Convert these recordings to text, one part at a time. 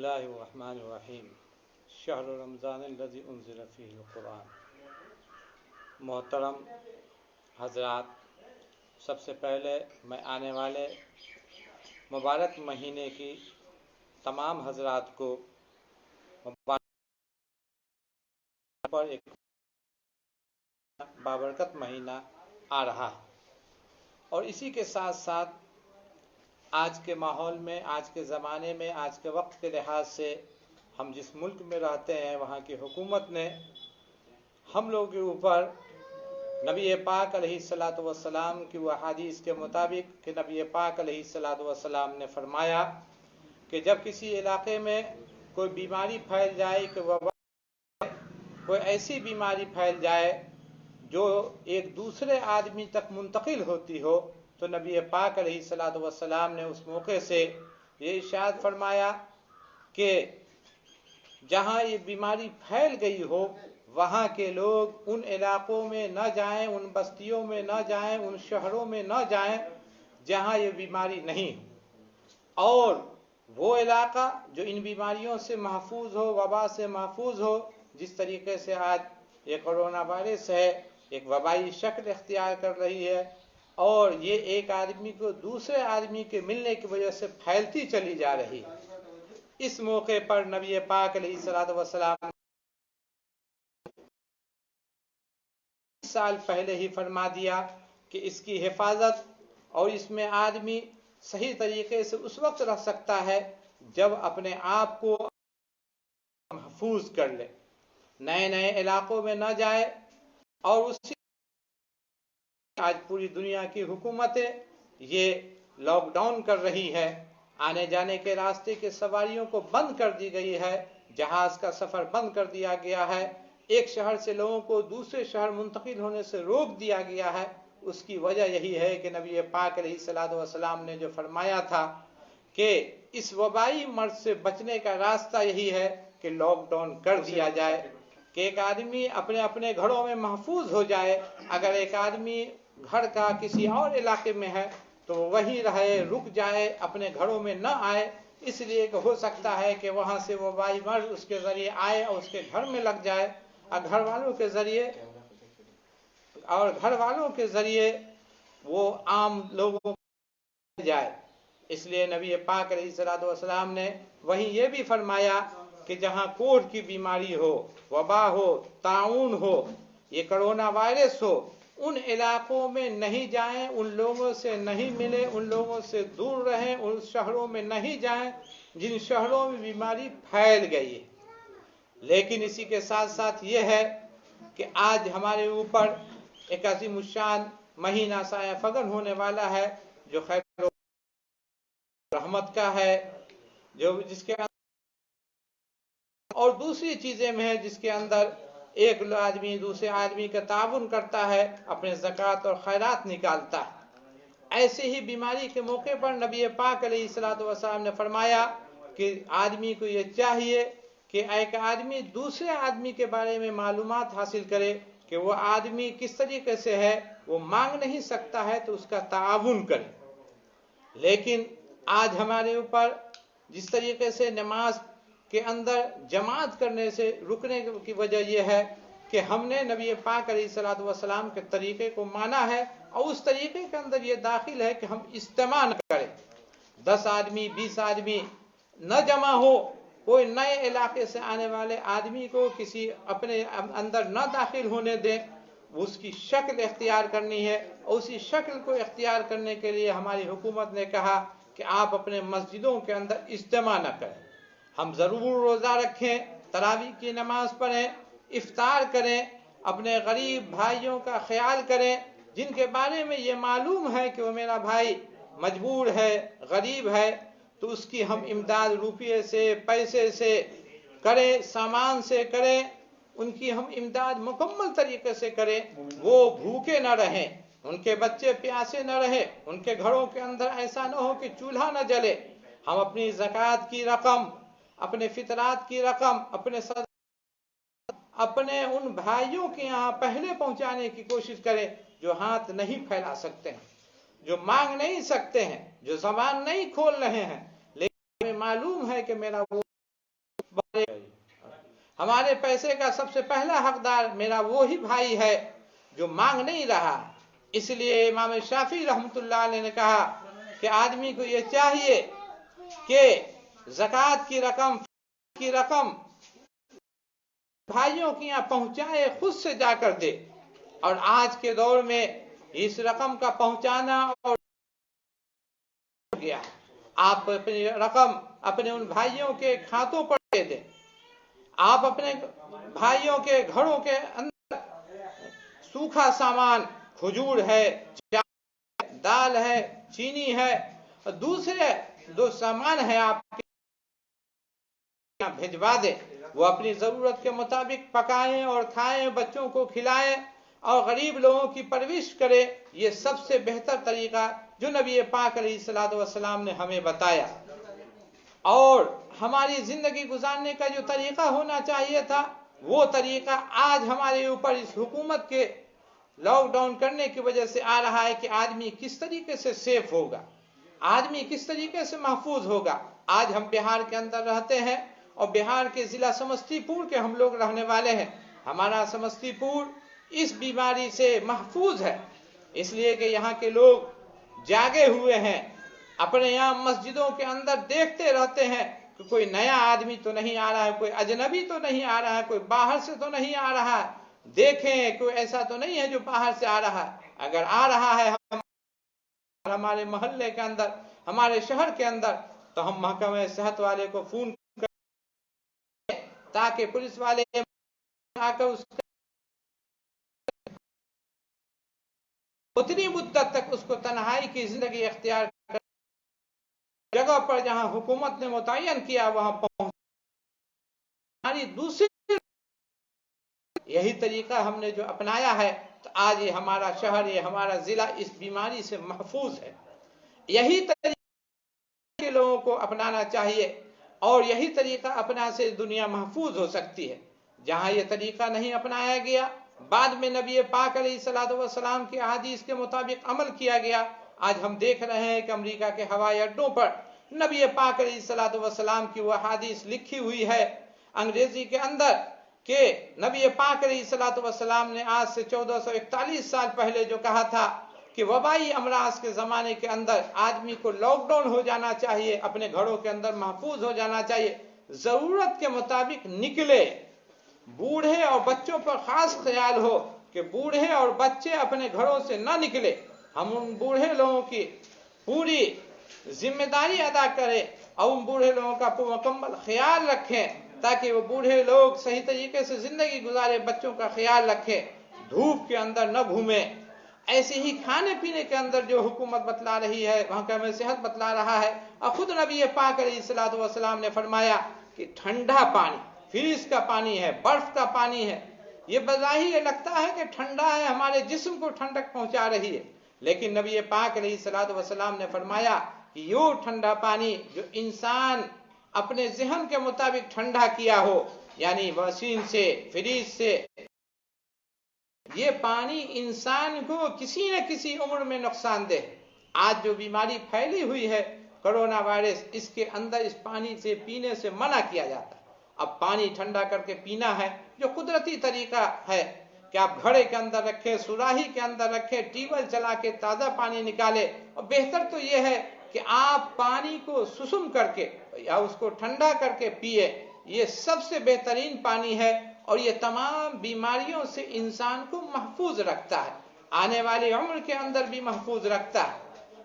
اللہ الرحمن الرحیم شہر رمضان الذی انزل فیہ القرآن۔ محترم حضرات، سب سے پہلے میں آنے والے مبارک مہینے کی تمام حضرات کو مبارک پر ایک بابرکت مہینہ آ رہا ہے، اور اسی کے ساتھ ساتھ آج کے ماحول میں، آج کے زمانے میں، آج کے وقت کے لحاظ سے ہم جس ملک میں رہتے ہیں وہاں کی حکومت نے ہم لوگوں کے اوپر نبی پاک علیہ الصلاۃ والسلام کی وہ حدیث کے مطابق کہ نبی پاک علیہ الصلاۃ والسلام نے فرمایا کہ جب کسی علاقے میں کوئی بیماری پھیل جائے، کہ وبا کوئی ایسی بیماری پھیل جائے جو ایک دوسرے آدمی تک منتقل ہوتی ہو، تو نبی پاک علیہ الصلاۃ والسلام نے اس موقع سے یہ ارشاد فرمایا کہ جہاں یہ بیماری پھیل گئی ہو وہاں کے لوگ ان علاقوں میں نہ جائیں، ان بستیوں میں نہ جائیں، ان شہروں میں نہ جائیں جہاں یہ بیماری نہیں ہو، اور وہ علاقہ جو ان بیماریوں سے محفوظ ہو، وبا سے محفوظ ہو، جس طریقے سے آج یہ کرونا وائرس ہے ایک وبائی شکل اختیار کر رہی ہے، اور یہ ایک آدمی کو دوسرے آدمی کے ملنے کی وجہ سے پھیلتی چلی جا رہی ہے۔ اس موقع پر نبی پاک علیہ الصلوۃ والسلام نے سال پہلے ہی فرما دیا کہ اس کی حفاظت اور اس میں آدمی صحیح طریقے سے اس وقت رہ سکتا ہے جب اپنے آپ کو محفوظ کر لے، نئے نئے علاقوں میں نہ جائے، اور اسی آج پوری دنیا کی حکومتیں یہ لاک ڈاؤن کر رہی ہے، آنے جانے کے راستے کے سواریوں کو بند کر دی گئی ہے، جہاز کا سفر بند کر دیا گیا ہے، ایک شہر سے لوگوں کو دوسرے شہر منتقل ہونے سے روک دیا گیا ہے۔ اس کی وجہ یہی ہے کہ نبی پاک علیہ الصلوۃ والسلام نے جو فرمایا تھا کہ اس وبائی مرض سے بچنے کا راستہ یہی ہے کہ لاک ڈاؤن کر دیا جائے، کہ ایک آدمی اپنے اپنے گھروں میں محفوظ ہو جائے۔ اگر ایک آدمی گھر کا کسی اور علاقے میں ہے تو وہیں رہے، رک جائے، اپنے گھروں میں نہ آئے، اس لیے کہ ہو سکتا ہے کہ وہاں سے وبائی مرض اس کے ذریعے آئے اور اس کے گھر میں لگ جائے، اور گھر والوں کے ذریعے وہ عام لوگوں کو جائے۔ اس لیے نبی پاک علیہ الصلوۃ والسلام نے وہیں یہ بھی فرمایا کہ جہاں کوڑ کی بیماری ہو، وبا ہو، طاعون ہو، یہ کرونا وائرس ہو، ان علاقوں میں نہیں جائیں، ان لوگوں سے نہیں ملیں، ان لوگوں سے دور رہیں، ان شہروں میں نہیں جائیں جن شہروں میں بیماری پھیل گئی ہے۔ لیکن اسی کے ساتھ ساتھ یہ ہے کہ آج ہمارے اوپر ایک عظیم الشان مہینہ سایہ فگن ہونے والا ہے جو خیر و رحمت کا ہے، جس کے اور دوسری چیزیں میں ہے جس کے اندر ایک آدمی دوسرے آدمی کا تعاون کرتا ہے، اپنے زکوٰۃ اور خیرات نکالتا ہے۔ ایسے ہی بیماری کے موقع پر نبی پاک علیہ الصلوۃ والسلام نے فرمایا کہ آدمی کو یہ چاہیے کہ ایک آدمی دوسرے آدمی کے بارے میں معلومات حاصل کرے کہ وہ آدمی کس طریقے سے ہے، وہ مانگ نہیں سکتا ہے تو اس کا تعاون کرے۔ لیکن آج ہمارے اوپر جس طریقے سے نماز کے اندر جماعت کرنے سے رکنے کی وجہ یہ ہے کہ ہم نے نبی پاک علیہ الصلوۃ والسلام کے طریقے کو مانا ہے، اور اس طریقے کے اندر یہ داخل ہے کہ ہم اجتماع نہ کریں، 10 آدمی 20 آدمی نہ جمع ہو، کوئی نئے علاقے سے آنے والے آدمی کو کسی اپنے اندر نہ داخل ہونے دیں، اس کی شکل اختیار کرنی ہے، اور اسی شکل کو اختیار کرنے کے لیے ہماری حکومت نے کہا کہ آپ اپنے مسجدوں کے اندر اجتماع نہ کریں۔ ہم ضرور روزہ رکھیں، تراویح کی نماز پڑھیں، افطار کریں، اپنے غریب بھائیوں کا خیال کریں جن کے بارے میں یہ معلوم ہے کہ وہ میرا بھائی مجبور ہے، غریب ہے، تو اس کی ہم امداد روپیے سے، پیسے سے کریں، سامان سے کریں، ان کی ہم امداد مکمل طریقے سے کریں، وہ بھوکے نہ رہیں، ان کے بچے پیاسے نہ رہیں، ان کے گھروں کے اندر ایسا نہ ہو کہ چولہا نہ جلے۔ ہم اپنی زکوٰۃ کی رقم، اپنے فطرات کی رقم، اپنے ان بھائیوں کے یہاں پہلے پہنچانے کی کوشش کریں جو ہاتھ نہیں پھیلا سکتے ہیں، جو مانگ نہیں سکتے ہیں، جو زبان نہیں کھول رہے ہیں، لیکن ہمیں معلوم ہے کہ میرا وہ ہمارے پیسے کا سب سے پہلا حقدار میرا وہی بھائی ہے جو مانگ نہیں رہا. اس لیے امام شافعی رحمۃ اللہ علیہ نے کہا کہ آدمی کو یہ چاہیے کہ زکوٰۃ کی رقم بھائیوں کے یہاں پہنچائے، خود سے جا کر دے. اور آج کے دور میں اس رقم کا پہنچانا اور گیا، آپ اپنی رقم اپنے ان بھائیوں کے کھاتوں پر دے دیں. آپ اپنے بھائیوں کے گھروں کے اندر سوکھا سامان، کھجور ہے، دال ہے، چینی ہے اور دوسرے جو سامان ہے آپ کے یہاں بھیجوا دیں. وہ اپنی ضرورت کے مطابق پکائیں اور کھائیں، بچوں کو کھلائیں اور غریب لوگوں کی پرورش کرے. یہ سب سے بہتر طریقہ جو نبی پاک علیہ الصلوۃ والسلام نے ہمیں بتایا. اور ہماری زندگی گزارنے کا جو طریقہ ہونا چاہیے تھا، وہ طریقہ آج ہمارے اوپر اس حکومت کے لاک ڈاؤن کرنے کی وجہ سے آ رہا ہے کہ آدمی کس طریقے سے سیف ہوگا، آدمی کس طریقے سے محفوظ ہوگا. آج ہم بہار کے اندر رہتے ہیں اور بہار کے ضلع سمستی پور کے ہم لوگ رہنے والے ہیں. ہمارا سمستی پور اس بیماری سے محفوظ ہے، اس لیے کہ یہاں کے لوگ جاگے ہوئے ہیں. اپنے یہاں مسجدوں کے اندر دیکھتے رہتے ہیں کہ کوئی نیا آدمی تو نہیں آ رہا ہے، کوئی اجنبی تو نہیں آ رہا ہے، کوئی باہر سے تو نہیں آ رہا ہے. دیکھیں کوئی ایسا تو نہیں ہے جو باہر سے آ رہا ہے. اگر آ رہا ہے ہمارے محلے کے اندر، ہمارے شہر کے اندر، تو ہم محکمہ صحت والے کو فون کریں تاکہ پولیس والے آ کر اس اتنی مدت تک اس کو تنہائی کی زندگی اختیار کر جگہ پر جہاں حکومت نے متعین کیا وہاں پہنچ. ہماری دوسری یہی طریقہ ہم نے جو اپنایا ہے تو آج یہ ہمارا شہر، یہ ہمارا ضلع اس بیماری سے محفوظ ہے. یہی طریقہ کے لوگوں کو اپنانا چاہیے اور یہی طریقہ اپنا سے دنیا محفوظ ہو سکتی ہے. جہاں یہ طریقہ نہیں اپنایا گیا، بعد میں نبی پاک علیہ الصلوۃ والسلام کی احادیث کے مطابق عمل کیا گیا. آج ہم دیکھ رہے ہیں کہ امریکہ کے ہوائی اڈوں پر نبی پاک علیہ الصلوۃ والسلام کی وہ احادیث لکھی ہوئی ہے انگریزی کے اندر کہ نبی پاک علیہ الصلوۃ والسلام نے آج سے 1441 سال پہلے جو کہا تھا کہ وبائی امراض کے زمانے کے اندر آدمی کو لاک ڈاؤن ہو جانا چاہیے، اپنے گھروں کے اندر محفوظ ہو جانا چاہیے، ضرورت کے مطابق نکلے. بوڑھے اور بچوں پر خاص خیال ہو کہ بوڑھے اور بچے اپنے گھروں سے نہ نکلے. ہم ان بوڑھے لوگوں کی پوری ذمہ داری ادا کریں اور ان بوڑھے لوگوں کا مکمل خیال رکھیں تاکہ وہ بوڑھے لوگ صحیح طریقے سے زندگی گزارے. بچوں کا خیال رکھیں، دھوپ کے اندر نہ گھومیں. ایسے ہی کھانے پینے کے اندر جو حکومت بتلا رہی ہے، محکمہ صحت بتلا رہا ہے، اور خود نبی پاک علیہ الصلوۃ والسلام نے فرمایا کہ ٹھنڈا پانی، فریج کا پانی ہے، برف کا پانی ہے، یہ بظاہر یہ لگتا ہے کہ ٹھنڈا ہے، ہمارے جسم کو ٹھنڈک پہنچا رہی ہے، لیکن نبی پاک علیہ الصلوۃ والسلام نے فرمایا کہ یہ ٹھنڈا پانی جو انسان اپنے ذہن کے مطابق ٹھنڈا کیا ہو، یعنی مشین سے، فریج سے، یہ پانی انسان کو کسی نہ کسی عمر میں نقصان دہ. آج جو بیماری پھیلی ہوئی ہے کرونا وائرس، اس کے اندر اس پانی سے پینے سے منع کیا جاتا ہے. اب پانی ٹھنڈا کر کے پینا ہے جو قدرتی طریقہ ہے کہ آپ گھڑے کے اندر رکھیں، سراہی کے اندر رکھیں، ٹیوب ویل چلا کے تازہ پانی نکالیں. اور بہتر تو یہ ہے کہ آپ پانی کو سسم کر کے یا اس کو ٹھنڈا کر کے پیے. یہ سب سے بہترین پانی ہے اور یہ تمام بیماریوں سے انسان کو محفوظ رکھتا ہے، آنے والی عمر کے اندر بھی محفوظ رکھتا ہے.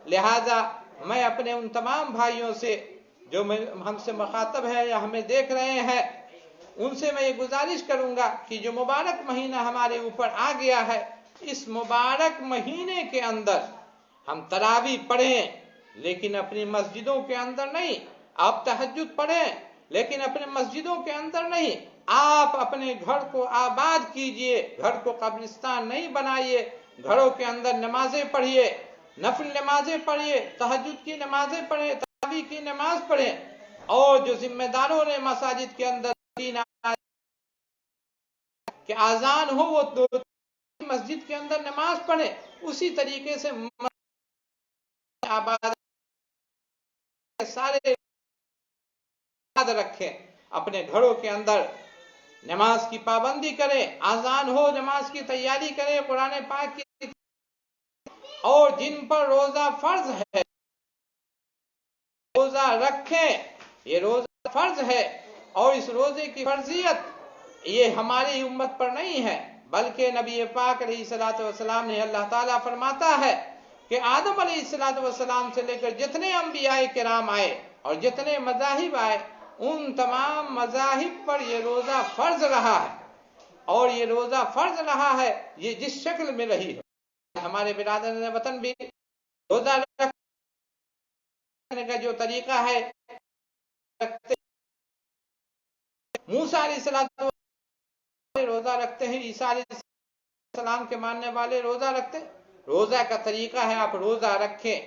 لہذا میں اپنے ان تمام بھائیوں سے جو ہم سے مخاطب ہے یا ہمیں دیکھ رہے ہیں، ان سے میں یہ گزارش کروں گا کہ جو مبارک مہینہ ہمارے اوپر آ گیا ہے، اس مبارک مہینے کے اندر ہم تراویح پڑھیں لیکن اپنی مسجدوں کے اندر نہیں. آپ تہجد پڑھیں لیکن اپنے مسجدوں کے اندر نہیں. آپ اپنے گھر کو آباد کیجئے، گھر کو قبرستان نہیں بنائیے. گھروں کے اندر نمازیں پڑھیے، نفل نمازیں پڑھیے، تہجد کی نمازیں پڑھیں، تراویح کی نماز پڑھیں. اور جو ذمہ داروں نے مساجد کے اندر کہ اذان ہو وہ دو مسجد کے اندر نماز پڑھیں، اسی طریقے سے آباد سارے یاد رکھیں अपने घरों के अंदर नमाज की पाबंदी करें, आजान हो नमाज की तैयारी करें, कुरान पाक की, और जिन पर रोजा फर्ज है रोजा रखें। ये रोजा फर्ज है और इस रोजे की फर्जियत ये हमारी उम्मत पर नहीं है, बल्कि नबी पाक अलैहिस्सलातु वस्सलाम ने, अल्लाह ताला फरमाता है कि आदम अलैहिस्सलातु वस्सलाम से लेकर जितने अंबियाए किराम आए और जितने मज़ाहिब आए, उन तमाम मज़ाहिब पर ये रोज़ा फ़र्ज रहा है। और ये रोज़ा फ़र्ज रहा है ये जिस शक्ल में रही है। हमारे बिरादर वतन भी रोज़ा रखने का जो तरीका है रखते, मूसा अलैहिस्सलाम रोज़ा रखते हैं, ईसा अलैहिस्सलाम के मानने वाले रोज़ा रखते हैं। रोज़ा का तरीका है आप रोज़ा रखें,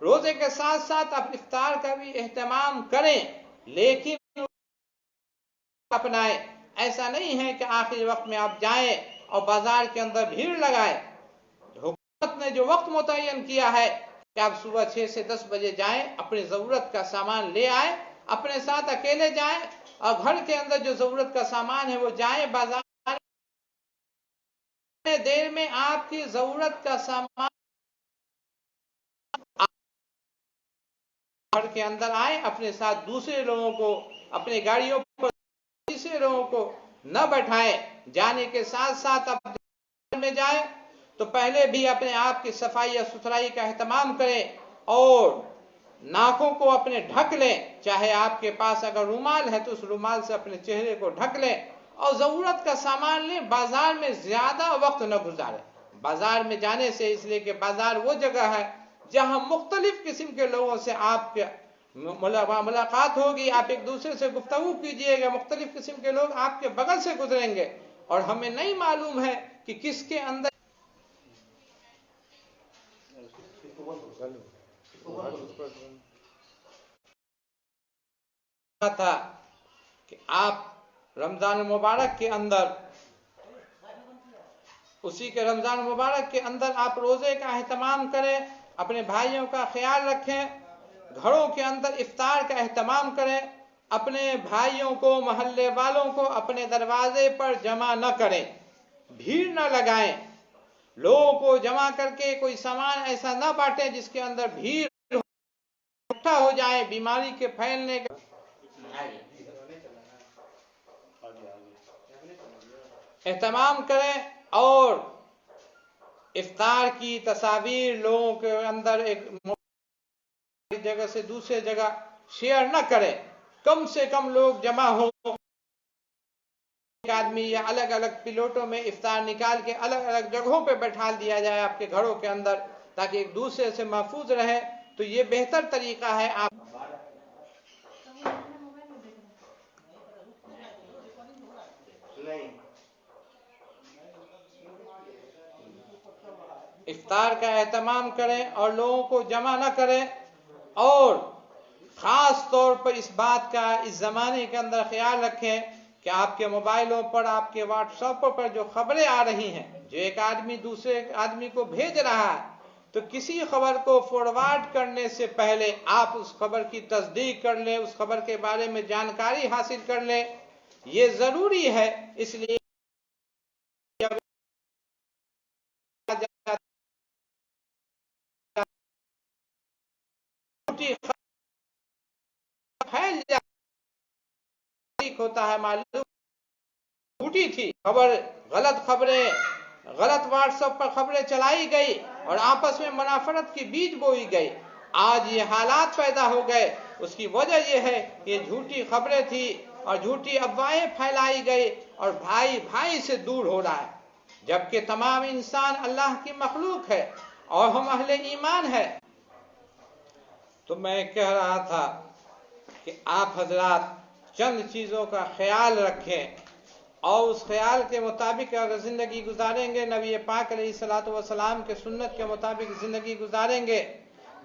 रोज़े के साथ साथ आप इफ्तार का भी एहतमाम करें, लेकिन अपनाएं। ऐसा नहीं है कि आखिरी वक्त में आप जाएं और बाजार के अंदर भीड़ लगाएं। हुकूमत ने जो वक्त मुतय्यन किया है कि आप सुबह 6 से 10 बजे जाएं, अपनी ज़रूरत का सामान ले आए, अपने साथ अकेले जाएं, और घर के अंदर जो ज़रूरत का सामान है वो जाएं बाजार, देर में आपकी ज़रूरत का सामान घर के अंदर आए, अपने साथ दूसरे लोगों को अपने गाड़ियों पर दूसरे लोगों को न बैठाएं। जाने के साथ साथ आप में जाए तो पहले भी अपने आप की सफाई या सुथराई का एहतमाम करें और नाकों को अपने ढक लें। चाहे आपके पास अगर रुमाल है तो उस रुमाल से अपने चेहरे को ढक लें और ज़रूरत का सामान लें। बाजार में ज़्यादा वक्त न गुजारें। बाजार में जाने से, इसलिए कि बाजार वो जगह है जहां मुख्तलिफ किस्म के लोगों से आपके मुलाकात होगी, आप एक दूसरे से गुफ्तगू कीजिएगा, मुख्तलिफ किस्म के लोग आपके बगल से गुजरेंगे और हमें नहीं मालूम है कि किसके अंदर था कि आप रमजान मुबारक के अंदर, उसी के रमजान मुबारक के अंदर आप रोजे का एहतमाम करें, अपने भाइयों का ख्याल रखें, घरों के अंदर इफ्तार का एहतमाम करें, अपने भाइयों को, मोहल्ले वालों को अपने दरवाजे पर जमा न करें, भीड़ न लगाएं, लोगों को जमा करके कोई सामान ऐसा न बांटें जिसके अंदर भीड़ इकट्ठा हो जाए, बीमारी के फैलने का एहतमाम करें। और इफ्तार की तस्वीर लोगों के अंदर एक जगह से दूसरे जगह शेयर न करें, कम से कम लोग जमा हो, एक आदमी या अलग अलग प्लेटों में इफ्तार निकाल के अलग अलग जगहों पे बैठा दिया जाए आपके घरों के अंदर, ताकि एक दूसरे से महफूज रहे। तो ये बेहतर तरीका है। आप इफ्तार का एहतमाम करें और लोगों को जमा न करें, और ख़ास तौर पर इस बात का इस ज़माने के अंदर ख्याल रखें कि आपके मोबाइलों पर, आपके व्हाट्सएप पर जो खबरें आ रही हैं, जो एक आदमी दूसरे आदमी को भेज रहा है, तो किसी खबर को फॉरवर्ड करने से पहले आप उस खबर की तस्दीक कर लें, उस खबर के बारे में जानकारी हासिल कर लें। ये ज़रूरी है। इसलिए फैल होता है, मालूम झूठी थी खबर, गलत खबरें, गलत व्हाट्सएप पर खबरें चलाई गई और आपस में मुनाफरत की बीज बोई गई। आज ये हालात पैदा हो गए, उसकी वजह यह है कि झूठी खबरें थी और झूठी अफवाहें फैलाई गई और भाई भाई से दूर हो रहा है, जबकि तमाम इंसान अल्लाह की मखलूक है और हम अहले ईमान है। तो मैं कह रहा था कि आप हजरात चंद चीज़ों का ख्याल रखें और उस ख्याल के मुताबिक अगर ज़िंदगी गुजारेंगे, नबी पाक अलैहिस्सलातु वस्सलाम के सुन्नत के मुताबिक ज़िंदगी गुजारेंगे,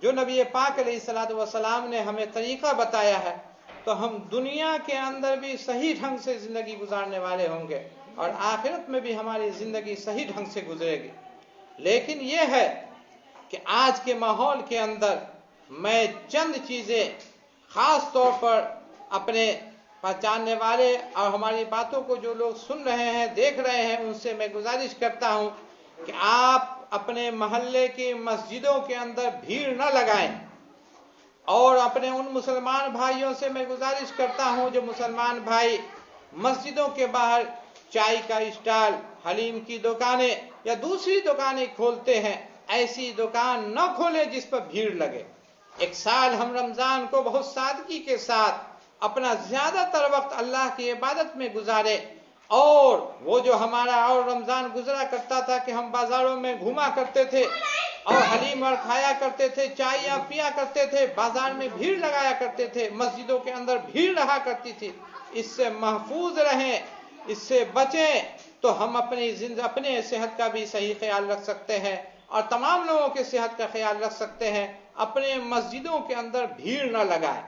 जो नबी पाक अलैहिस्सलातु वस्सलाम ने हमें तरीक़ा बताया है, तो हम दुनिया के अंदर भी सही ढंग से ज़िंदगी गुजारने वाले होंगे और आखिरत में भी हमारी ज़िंदगी सही ढंग से गुजरेगी। लेकिन यह है कि आज के माहौल के अंदर मैं चंद चीज़ें ख़ास तौर पर अपने पहचानने वाले और हमारी बातों को जो लोग सुन रहे हैं, देख रहे हैं, उनसे मैं गुजारिश करता हूं कि आप अपने मोहल्ले की मस्जिदों के अंदर भीड़ न लगाएं। और अपने उन मुसलमान भाइयों से मैं गुजारिश करता हूं जो मुसलमान भाई मस्जिदों के बाहर चाय का स्टॉल, हलीम की दुकानें या दूसरी दुकानें खोलते हैं, ऐसी दुकान न खोलें जिस पर भीड़ लगे। एक साल हम रमजान को बहुत सादगी के साथ अपना ज्यादातर वक्त अल्लाह की इबादत में गुजारे। और वो जो हमारा और रमजान गुजरा करता था कि हम बाजारों में घूमा करते थे और हलीम और खाया करते थे, चाय या पिया करते थे, बाजार में भीड़ लगाया करते थे, मस्जिदों के अंदर भीड़ रहा करती थी, इससे महफूज रहें, इससे बचें, तो हम अपने सेहत का भी सही ख्याल रख सकते हैं और तमाम लोगों के सेहत का ख्याल रख सकते हैं। अपने मस्जिदों के अंदर भीड़ न लगाए।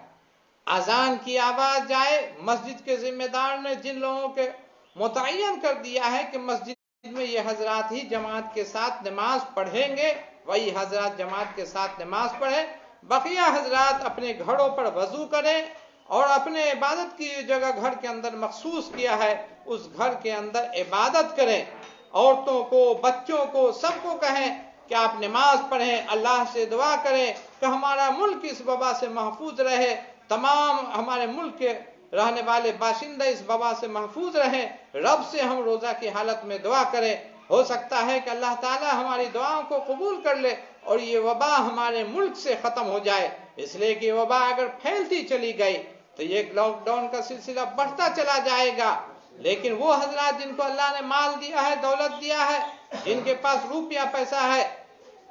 अजान की आवाज जाए, मस्जिद के जिम्मेदार ने जिन लोगों के मुतय्यन कर दिया है कि मस्जिद में ये हजरात ही जमात के साथ नमाज पढ़ेंगे, वही हजरात जमात के साथ नमाज पढ़े, बकिया हजरात अपने घरों पर वजू करें और अपने इबादत की जगह घर के अंदर मखसूस किया है उस घर के अंदर इबादत करें। औरतों को, बच्चों को, सबको कहें कि आप नमाज पढ़ें, अल्लाह से दुआ करें कि हमारा मुल्क इस वबा से महफूज रहे, तमाम हमारे मुल्क के रहने वाले बाशिंदे इस वबा से महफूज रहें। रब से हम रोजा की हालत में दुआ करें, हो सकता है कि अल्लाह ताला हमारी दुआओं को कबूल कर ले और ये वबा हमारे मुल्क से खत्म हो जाए। इसलिए कि वबा अगर फैलती चली गई तो ये लॉकडाउन का सिलसिला बढ़ता चला जाएगा। लेकिन वो हजरात जिनको अल्लाह ने माल दिया है, दौलत दिया है, जिनके पास रुपया पैसा है,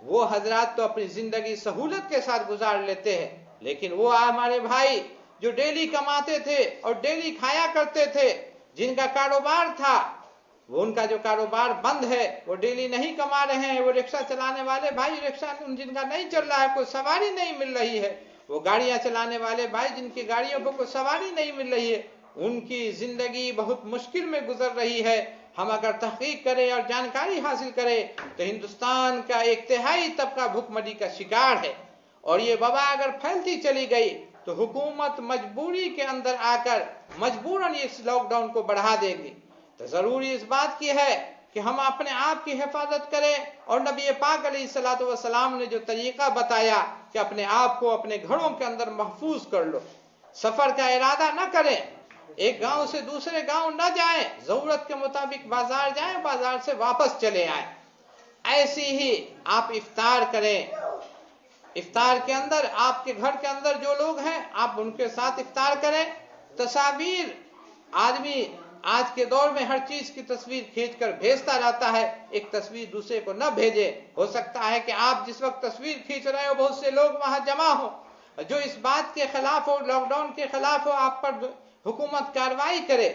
वो हजरात तो अपनी जिंदगी सहूलत के साथ गुजार लेते हैं। लेकिन वो हमारे भाई जो डेली कमाते थे और डेली खाया करते थे, जिनका कारोबार था, वो उनका जो कारोबार बंद है, वो डेली नहीं कमा रहे हैं, वो रिक्शा चलाने वाले भाई, रिक्शा जिनका नहीं चल रहा है, कोई सवारी नहीं मिल रही है, वो गाड़ियां चलाने वाले भाई जिनकी गाड़ियों पर कोई सवारी नहीं मिल रही है, उनकी जिंदगी बहुत मुश्किल में गुजर रही है। हम अगर तहकीक करें और जानकारी हासिल करें तो हिंदुस्तान का एक तिहाई तबका भूखमरी का शिकार है और ये वबा अगर फैलती चली गई तो हुकूमत मजबूरी के अंदर आकर मजबूरन इस लॉकडाउन को बढ़ा देगी। तो जरूरी इस बात की है कि हम अपने आप की हिफाजत करें और नबी पाक अलैहिस्सलातु वस्सलाम ने जो तरीका बताया कि अपने आप को अपने घरों के अंदर महफूज कर लो, सफर का इरादा न करें, एक गांव से दूसरे गांव न जाएं, जरूरत के मुताबिक बाजार जाएं, बाजार से वापस चले आएं। ऐसी ही आप इफ्तार करें, इफ्तार के अंदर आपके घर के अंदर जो लोग हैं आप उनके साथ इफ्तार करें। तस्वीर, आदमी आज के दौर में हर चीज की तस्वीर खींचकर भेजता रहता है, एक तस्वीर दूसरे को न भेजे। हो सकता है कि आप जिस वक्त तस्वीर खींच रहे हो बहुत से लोग वहां जमा हो जो इस बात के खिलाफ हो, लॉकडाउन के खिलाफ हो, आप पर हुकूमत कार्रवाई करे।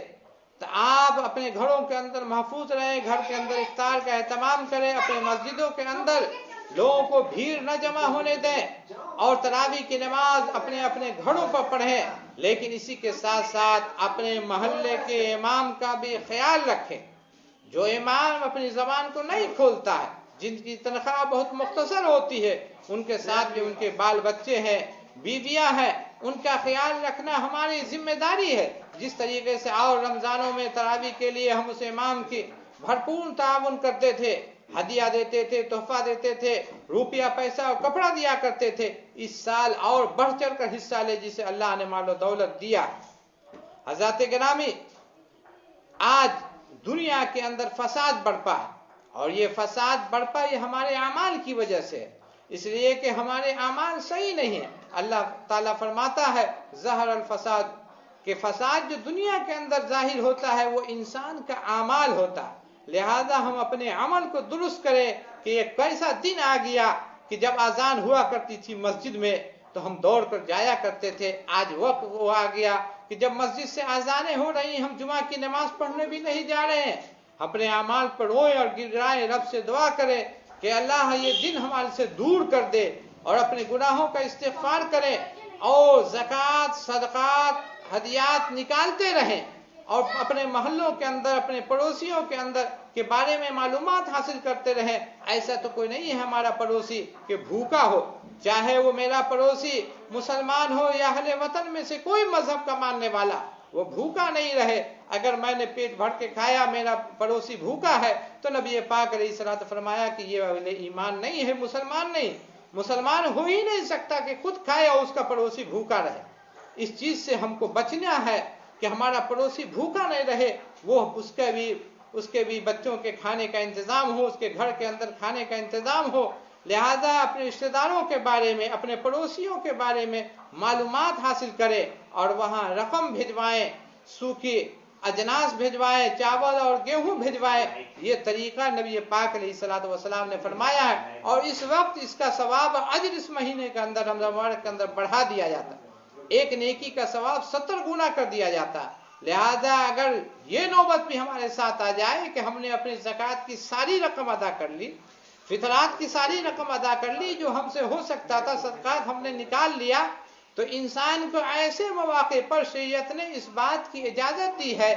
तो आप अपने घरों के अंदर महफूज रहें, घर के अंदर इफ्तार का एहतमाम करें, अपने मस्जिदों के अंदर लोगों को भीड़ न जमा होने दें और तरावी की नमाज अपने अपने घरों पर पढ़ें। लेकिन इसी के साथ साथ अपने मोहल्ले के इमाम का भी ख्याल रखें। जो इमाम अपनी जबान को नहीं खोलता है, जिनकी तनख्वाह बहुत मुख्तसर होती है, उनके साथ भी उनके बाल बच्चे हैं, बीवियां हैं, उनका ख्याल रखना हमारी जिम्मेदारी है। जिस तरीके से और रमजानों में तरावी के लिए हम उस इमाम की भरपूर ताउन करते थे, हदिया देते थे, तोहफा देते थे, रुपया पैसा और कपड़ा दिया करते थे, इस साल और बढ़ चढ़ कर हिस्सा ले जिसे अल्लाह ने मालो दौलत दिया। हज़रात गिरामी, आज दुनिया के अंदर फसाद बढ़पा है और ये फसाद बढ़पा ये हमारे अमाल की वजह से है, इसलिए कि हमारे अमाल सही नहीं है। अल्लाह ताला फरमाता है ज़हर अल फसाद, कि फसाद जो दुनिया के अंदर जाहिर होता है वो इंसान का अमाल होता है। लिहाजा हम अपने अमल को दुरुस्त करें कि एक कैसा दिन आ गया कि जब अजान हुआ करती थी मस्जिद में तो हम दौड़ कर जाया करते थे। आज वक्त वो आ गया कि जब मस्जिद से अजानें हो रही हम जुमा की नमाज पढ़ने भी नहीं जा रहे हैं। अपने अमाल पर रोए और गिड़गिड़ाए, रब से दुआ करें कि अल्लाह ये दिन हमारे से दूर कर दे और अपने गुनाहों का इस्तिग़फ़ार करें और ज़कात, सदक़ात, हदियात निकालते रहें और अपने मोहल्लों के अंदर, अपने पड़ोसियों के अंदर के बारे में मालूमात हासिल करते रहें। ऐसा तो कोई नहीं है हमारा पड़ोसी कि भूखा हो, चाहे वो मेरा पड़ोसी मुसलमान हो या अहले वतन में से कोई मजहब का मानने वाला, वो भूखा नहीं रहे। अगर मैंने पेट भर के खाया, मेरा पड़ोसी भूखा है, तो नबी पाक अलैहिस्सलातु फरमाया कि ये अहले ईमान नहीं है, मुसलमान नहीं, मुसलमान हो ही नहीं सकता कि खुद खाए और उसका पड़ोसी भूखा रहे। इस चीज से हमको बचना है कि हमारा पड़ोसी भूखा नहीं रहे, वो उसके भी बच्चों के खाने का इंतजाम हो, उसके घर के अंदर खाने का इंतजाम हो। लिहाजा अपने रिश्तेदारों के बारे में, अपने पड़ोसियों के बारे में मालूमात हासिल करें और वहाँ रकम भिजवाएं, सूखी अजनास भिजवाएं, चावल और गेहूं भिजवाएं। ये तरीका नबी पाक अलैहिस्सलातु वस्सलाम ने फरमाया है और इस वक्त इसका सवाब अजर इस महीने के अंदर, रमज़ान मुबारक के अंदर बढ़ा दिया जाता है। एक नेकी का सवाब 70 गुना कर दिया जाता है। लिहाजा अगर ये नौबत भी हमारे साथ आ जाए कि हमने अपनी ज़कात की सारी रकम अदा कर ली, फितरात की सारी रकम अदा कर ली, जो हमसे हो सकता था सदकात हमने निकाल लिया, तो इंसान को ऐसे मौके पर शरीयत ने इस बात की इजाजत दी है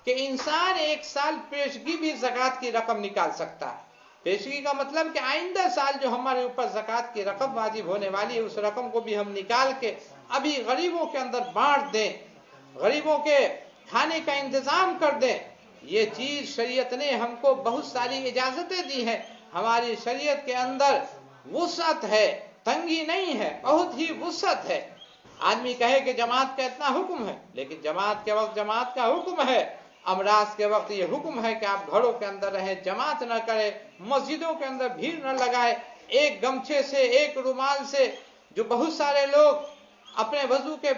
कि इंसान एक साल पेशगी भी ज़कात की रकम निकाल सकता है। पेशगी का मतलब कि आइंदा साल जो हमारे ऊपर ज़कात की रकम वाजिब होने वाली है, उस रकम को भी हम निकाल के अभी गरीबों के अंदर बांट दें, गरीबों के खाने का इंतजाम कर दें। ये चीज शरीयत ने हमको बहुत सारी इजाजतें दी हैं। हमारी शरीयत के अंदर वुसअत है, तंगी नहीं है, बहुत ही वुसअत है। आदमी कहे कि जमात का इतना हुक्म है, लेकिन जमात के वक्त जमात का हुक्म है, अमराज के वक्त ये हुक्म है कि आप घरों के अंदर रहें, जमात न करें, मस्जिदों के अंदर भीड़ न लगाए। एक गमछे से, एक रुमाल से जो बहुत सारे लोग अपने वजू के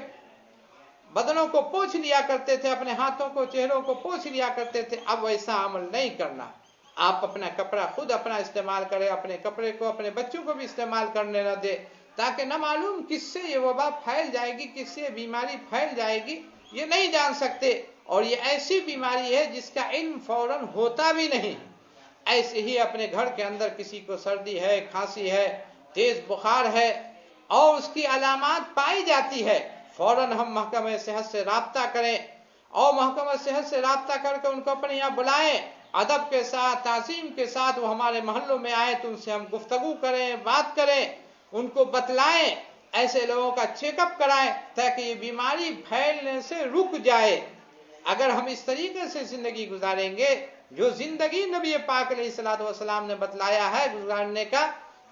बदनों को पोंछ लिया करते थे, अपने हाथों को, चेहरों को पोंछ लिया करते थे, अब वैसा अमल नहीं करना। आप अपना कपड़ा खुद अपना इस्तेमाल करें, अपने कपड़े को अपने बच्चों को भी इस्तेमाल करने न दे, ताकि न मालूम किससे ये वबा फैल जाएगी, किससे बीमारी फैल जाएगी, ये नहीं जान सकते। और ये ऐसी बीमारी है जिसका इल्म फौरन होता भी नहीं। ऐसे ही अपने घर के अंदर किसी को सर्दी है, खांसी है, तेज बुखार है और उसकी अलामात पाई जाती है, फौरन हम महकमा सेहत से राब्ता करें और महकमा सेहत से राब्ता करके उनको अपने यहाँ बुलाएं, अदब के साथ, ताज़ीम के साथ। वो हमारे मोहल्लों में आए तो उनसे हम गुफ्तगू करें, बात करें, उनको बतलाएं, ऐसे लोगों का चेकअप कराएं ताकि ये बीमारी फैलने से रुक जाए। अगर हम इस तरीके से जिंदगी गुजारेंगे जो जिंदगी नबी पाक अलैहिस्सलातु वस्सलाम ने बतलाया है गुजारने का,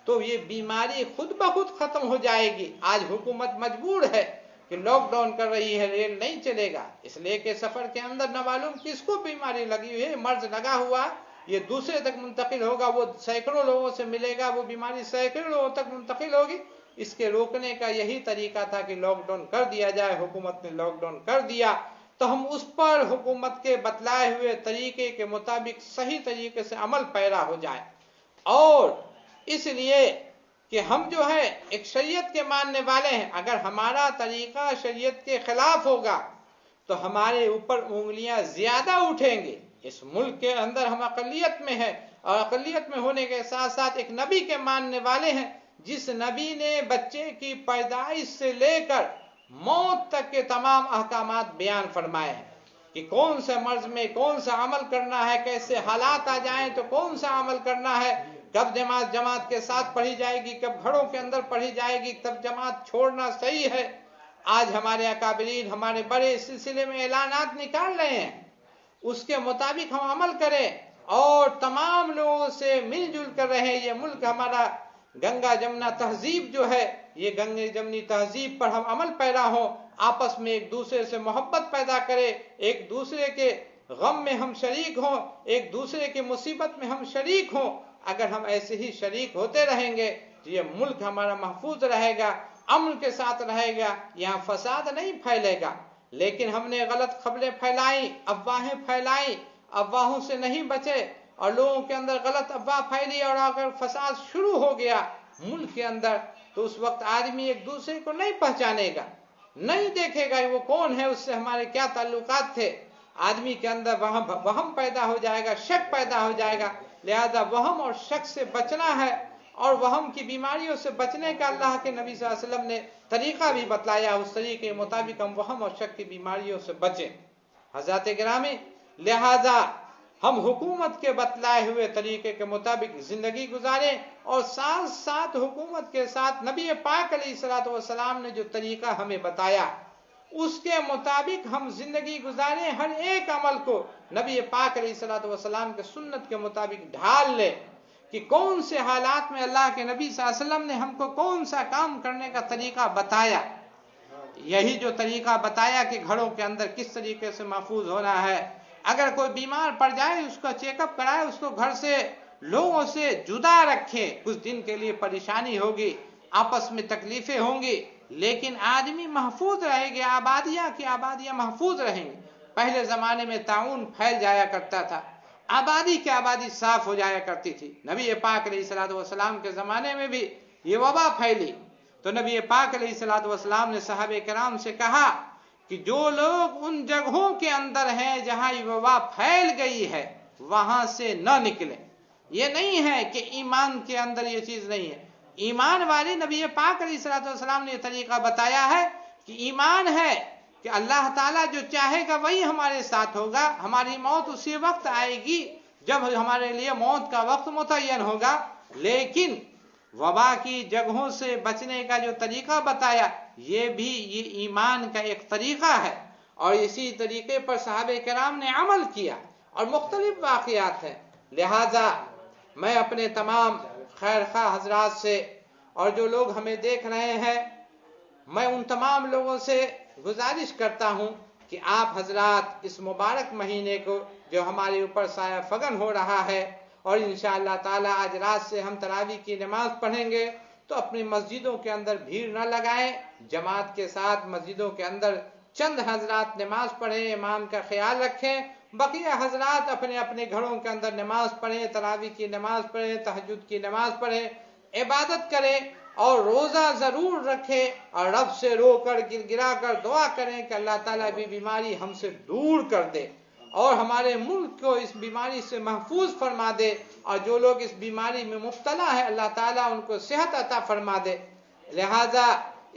तो ये बीमारी खुद ब खुद खत्म हो जाएगी। आज हुकूमत मजबूर है कि लॉकडाउन कर रही है, रेल नहीं चलेगा, इसलिए कि सफर के अंदर न मालूम किसको बीमारी लगी हुई है, मर्ज लगा हुआ, ये दूसरे तक मुंतकिल होगा, वो सैकड़ों लोगों से मिलेगा, वो बीमारी सैकड़ों लोगों तक मुंतकिल होगी। इसके रोकने का यही तरीका था कि लॉकडाउन कर दिया जाए। हुकूमत ने लॉकडाउन कर दिया तो हम उस पर हुकूमत के बतलाए हुए तरीके के मुताबिक सही तरीके से अमल पैरा हो जाए। और इसलिए कि हम जो है एक शरीयत के मानने वाले हैं, अगर हमारा तरीका शरीयत के खिलाफ होगा तो हमारे ऊपर उंगलियां ज्यादा उठेंगी। इस मुल्क के अंदर हम अकलियत में हैं और अकलियत में होने के साथ साथ एक नबी के मानने वाले हैं, जिस नबी ने बच्चे की पैदाइश से लेकर मौत तक के तमाम अहकामात बयान फरमाए हैं कि कौन से मर्ज में कौन सा अमल करना है, कैसे हालात आ जाएं तो कौन सा अमल करना है, कब जमात के साथ पढ़ी जाएगी, कब घरों के अंदर पढ़ी जाएगी, तब जमात छोड़ना सही है। आज हमारे अकाबिरीन, हमारे बड़े इस सिलसिले में ऐलानात निकाल रहे हैं, उसके मुताबिक हम अमल करें और तमाम लोगों से मिलजुल कर रहे। ये मुल्क हमारा गंगा जमुना तहजीब जो है, ये गंगे जमनी तहजीब पर हम अमल पैरा हो, आपस में एक दूसरे से मोहब्बत पैदा करें, एक दूसरे के गम में हम शरीक हों, एक दूसरे की मुसीबत में हम शरीक हों। अगर हम ऐसे ही शरीक होते रहेंगे तो ये मुल्क हमारा महफूज रहेगा, अमन के साथ रहेगा, यहाँ फसाद नहीं फैलेगा। लेकिन हमने गलत खबरें फैलाई, अफवाहें फैलाई, अफवाहों से नहीं बचे और लोगों के अंदर गलत अफवाह फैली और अगर फसाद शुरू हो गया मुल्क के अंदर, तो उस वक्त आदमी एक दूसरे को नहीं पहचानेगा, नहीं देखेगा वो कौन है, उससे हमारे क्या ताल्लुकात थे। आदमी के अंदर वहम पैदा हो जाएगा, शक पैदा हो जाएगा। लिहाजा वहम और शक से बचना है और वहम की बीमारियों से बचने का अल्लाह के नबी सल्लल्लाहु अलैहि वसल्लम ने तरीका भी बतलाया। उस तरीके के मुताबिक हम वहम और शक की बीमारियों से बचें। हज़रात गिरामी, लिहाजा हम हुकूमत के बतलाए हुए तरीके के मुताबिक जिंदगी गुजारें और साथ साथ हुकूमत के साथ नबी पाक अलैहिस्सलातु वस्सलाम ने जो तरीका हमें बताया اس کے مطابق ہم زندگی گزاریں، ہر ایک عمل کو نبی پاک علیہ الصلوۃ والسلام کے سنت کے مطابق ڈھال لے کہ کون سے حالات میں اللہ کے نبی صلی اللہ علیہ وسلم نے ہم کو کون سا کام کرنے کا طریقہ بتایا۔ یہی جو طریقہ بتایا کہ گھروں کے اندر کس طریقے سے محفوظ ہونا ہے، اگر کوئی بیمار پڑ جائے اس کا چیک اپ کرائے، اس کو گھر سے لوگوں سے جدا رکھے، کچھ دن کے لیے پریشانی ہوگی، آپس میں تکلیفیں ہوں گی، لیکن آدمی محفوظ رہے گا، آبادیاں کی آبادیاں محفوظ رہیں گی۔ پہلے زمانے میں طاعون پھیل جایا کرتا تھا، آبادی کی آبادی صاف ہو جایا کرتی تھی۔ نبی پاک علیہ الصلوۃ والسلام کے زمانے میں بھی یہ وبا پھیلی تو نبی پاک علیہ الصلوۃ والسلام نے صحابہ کرام سے کہا کہ جو لوگ ان جگہوں کے اندر ہیں جہاں یہ وبا پھیل گئی ہے وہاں سے نہ نکلیں۔ یہ نہیں ہے کہ ایمان کے اندر یہ چیز نہیں ہے، ایمان والے نبی پاک علیہ الصلوۃ والسلام نے یہ طریقہ بتایا ہے کہ ایمان ہے کہ اللہ تعالیٰ جو چاہے گا وہی ہمارے ساتھ ہوگا، ہماری موت اسی وقت آئے گی جب ہمارے لیے موت کا وقت متعین ہوگا، لیکن وبا کی جگہوں سے بچنے کا جو طریقہ بتایا یہ بھی یہ ایمان کا ایک طریقہ ہے، اور اسی طریقے پر صحابہ کرام نے عمل کیا اور مختلف واقعات ہیں۔ لہذا میں اپنے تمام خیر خواہ حضرات سے اور جو لوگ ہمیں دیکھ رہے ہیں، میں ان تمام لوگوں سے گزارش کرتا ہوں کہ آپ حضرات اس مبارک مہینے کو جو ہمارے اوپر سایہ فگن ہو رہا ہے، اور انشاءاللہ تعالی آج رات سے ہم تراویح کی نماز پڑھیں گے، تو اپنی مسجدوں کے اندر بھیڑ نہ لگائیں، جماعت کے ساتھ مسجدوں کے اندر چند حضرات نماز پڑھیں، امام کا خیال رکھیں، بقیہ حضرات اپنے اپنے گھروں کے اندر نماز پڑھیں، تراویح کی نماز پڑھیں، تہجد کی نماز پڑھیں، عبادت کریں، اور روزہ ضرور رکھیں، اور رب سے رو کر گر گرا کر دعا کریں کہ اللہ تعالیٰ بھی بیماری ہم سے دور کر دے اور ہمارے ملک کو اس بیماری سے محفوظ فرما دے، اور جو لوگ اس بیماری میں مبتلا ہے اللہ تعالیٰ ان کو صحت عطا فرما دے۔ لہذا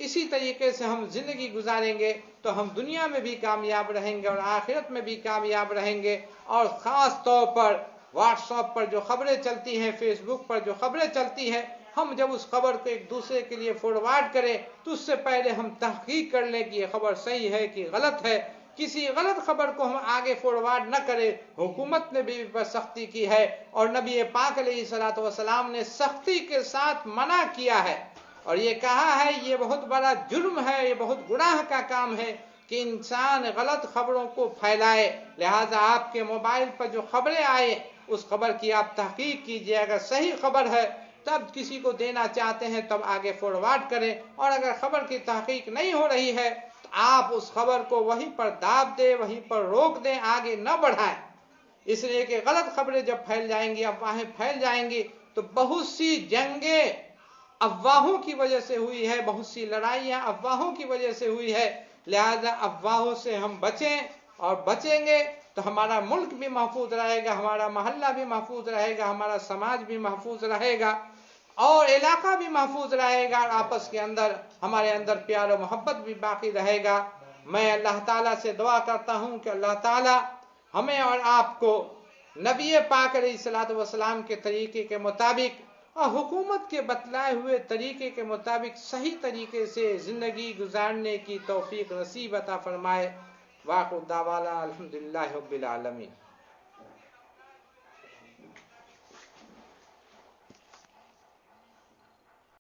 اسی طریقے سے ہم زندگی گزاریں گے تو ہم دنیا میں بھی کامیاب رہیں گے اور آخرت میں بھی کامیاب رہیں گے۔ اور خاص طور پر واٹس ایپ پر جو خبریں چلتی ہیں، فیس بک پر جو خبریں چلتی ہیں، ہم جب اس خبر کو ایک دوسرے کے لیے فارورڈ کریں تو اس سے پہلے ہم تحقیق کر لیں کہ یہ خبر صحیح ہے کہ غلط ہے۔ کسی غلط خبر کو ہم آگے فارورڈ نہ کریں۔ حکومت نے بھی پر سختی کی ہے، اور نبی پاک علیہ الصلوۃ والسلام نے سختی کے ساتھ منع کیا ہے، اور یہ کہا ہے یہ بہت بڑا جرم ہے، یہ بہت گناہ کا کام ہے کہ انسان غلط خبروں کو پھیلائے۔ لہٰذا آپ کے موبائل پر جو خبریں آئے اس خبر کی آپ تحقیق کیجئے، اگر صحیح خبر ہے تب کسی کو دینا چاہتے ہیں تب آگے فارورڈ کریں، اور اگر خبر کی تحقیق نہیں ہو رہی ہے تو آپ اس خبر کو وہیں پر داب دیں، وہیں پر روک دیں، آگے نہ بڑھائیں۔ اس لیے کہ غلط خبریں جب پھیل جائیں گی، افواہیں پھیل جائیں گی، تو بہت سی جنگیں افواہوں کی وجہ سے ہوئی ہے، بہت سی لڑائیاں افواہوں کی وجہ سے ہوئی ہے۔ لہذا افواہوں سے ہم بچیں، اور بچیں گے تو ہمارا ملک بھی محفوظ رہے گا، ہمارا محلہ بھی محفوظ رہے گا، ہمارا سماج بھی محفوظ رہے گا، اور علاقہ بھی محفوظ رہے گا، اور آپس کے اندر ہمارے اندر پیار و محبت بھی باقی رہے گا۔ میں اللہ تعالیٰ سے دعا کرتا ہوں کہ اللہ تعالیٰ ہمیں اور آپ کو نبی پاک علیہ الصلوۃ والسلام کے طریقے کے مطابق اور حکومت کے بتلائے ہوئے طریقے کے مطابق صحیح طریقے سے زندگی گزارنے کی توفیق نصیب عطا فرمائے۔ واخر دعوانا الحمدللہ رب العالمین۔